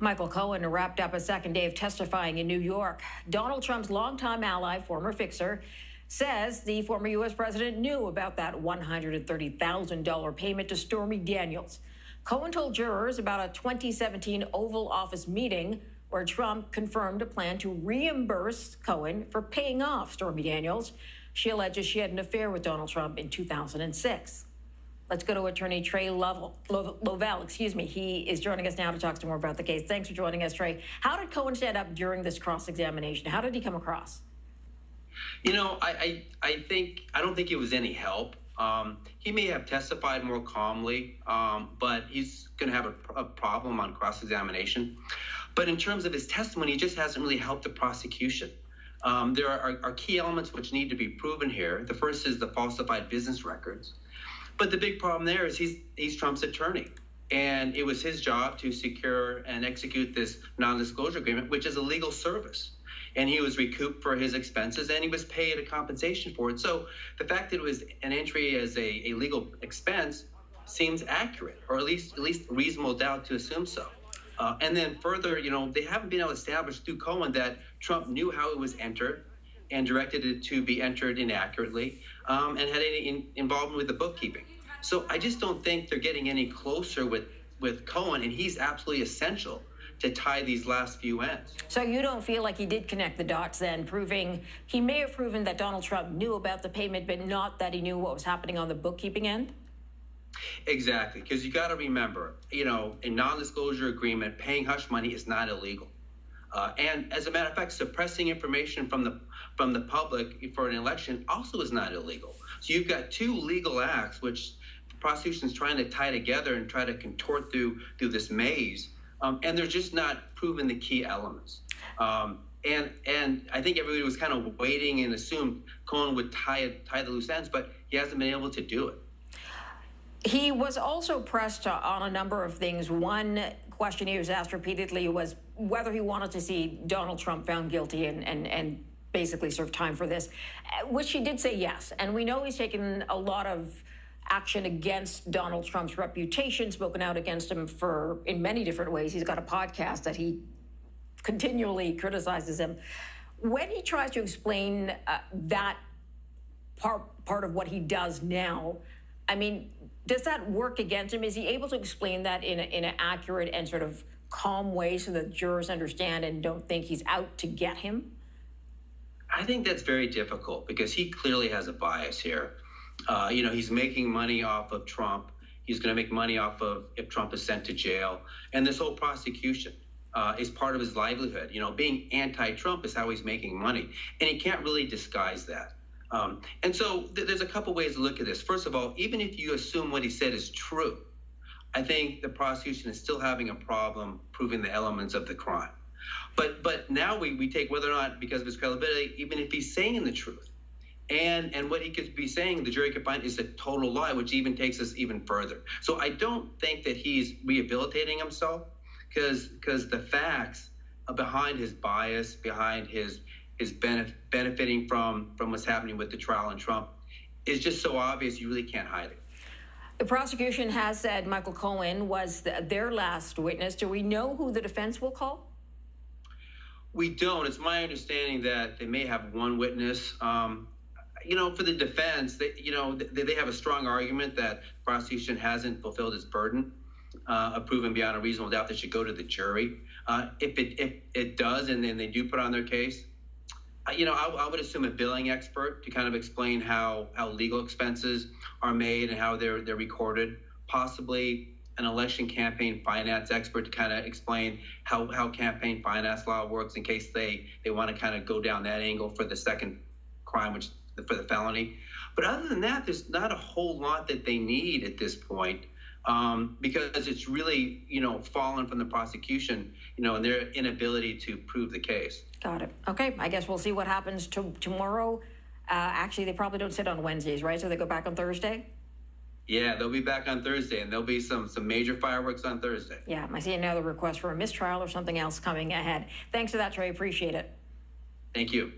Michael Cohen wrapped up a second day of testifying in New York. Donald Trump's longtime ally, former fixer, says the former U.S. president knew about that $130,000 payment to Stormy Daniels. Cohen told jurors about a 2017 Oval Office meeting where Trump confirmed a plan to reimburse Cohen for paying off Stormy Daniels. She alleges she had an affair with Donald Trump in 2006. Let's go to attorney Trey Lovell. He is joining us now to talk some more about the case. Thanks for joining us, Trey. How did Cohen stand up during this cross-examination? How did he come across? You know, I don't think it was any help. He may have testified more calmly, but he's going to have a problem on cross-examination. But in terms of his testimony, he just hasn't really helped the prosecution. There are key elements which need to be proven here. The first is the falsified business records. But the big problem there is he's Trump's attorney. And it was his job to secure and execute this non-disclosure agreement, which is a legal service. And he was recouped for his expenses, and he was paid a compensation for it. So the fact that it was an entry as a legal expense seems accurate, or at least reasonable doubt to assume so. And then further, you know, they haven't been able to establish through Cohen that Trump knew how it was entered and directed it to be entered inaccurately, and had any involvement with the bookkeeping. So I just don't think they're getting any closer with Cohen, and he's absolutely essential to tie these last few ends. So you don't feel like he did connect the dots then, he may have proven that Donald Trump knew about the payment, but not that he knew what was happening on the bookkeeping end? Exactly, because you got to remember, you know, a non-disclosure agreement, paying hush money is not illegal. And as a matter of fact, suppressing information from the public for an election also is not illegal. So you've got two legal acts which the prosecution is trying to tie together and try to contort through this maze, and they're just not proven the key elements. And I think everybody was kind of waiting and assumed Cohen would tie the loose ends, but he hasn't been able to do it. He was also pressed on a number of things. One question he was asked repeatedly was whether he wanted to see Donald Trump found guilty and basically serve time for this, which he did say yes. And we know he's taken a lot of action against Donald Trump's reputation, spoken out against him in many different ways. He's got a podcast that he continually criticizes him. When he tries to explain that part of what he does now, I mean, does that work against him? Is he able to explain that in an accurate and sort of calm way so that jurors understand and don't think he's out to get him? I think that's very difficult because he clearly has a bias here. You know, he's making money off of Trump. He's going to make money off of if Trump is sent to jail. And this whole prosecution is part of his livelihood. You know, being anti-Trump is how he's making money. And he can't really disguise that. And so there's a couple ways to look at this. First of all, even if you assume what he said is true, I think the prosecution is still having a problem proving the elements of the crime. But now we take whether or not, because of his credibility, even if he's saying the truth, and what he could be saying, the jury could find is a total lie, which even takes us even further. So I don't think that he's rehabilitating himself, because the facts behind his bias, behind his benefiting from what's happening with the trial and Trump is just so obvious you really can't hide it. The prosecution has said Michael Cohen was their last witness. Do we know who the defense will call? We don't. It's my understanding that they may have one witness. You know, for the defense, they have a strong argument that the prosecution hasn't fulfilled its burden of proving beyond a reasonable doubt that should go to the jury. If it does, and then they do put on their case, you know, I would assume a billing expert to kind of explain how legal expenses are made and how they're recorded. Possibly an election campaign finance expert to kind of explain how campaign finance law works in case they want to kind of go down that angle for the second crime, which for the felony. But other than that, there's not a whole lot that they need at this point. Because it's really, you know, fallen from the prosecution, you know, and their inability to prove the case. Got it. Okay, I guess we'll see what happens tomorrow. Actually, they probably don't sit on Wednesdays, right? So they go back on Thursday? Yeah, they'll be back on Thursday, and there'll be some major fireworks on Thursday. Yeah, I see another request for a mistrial or something else coming ahead. Thanks for that, Trey. Appreciate it. Thank you.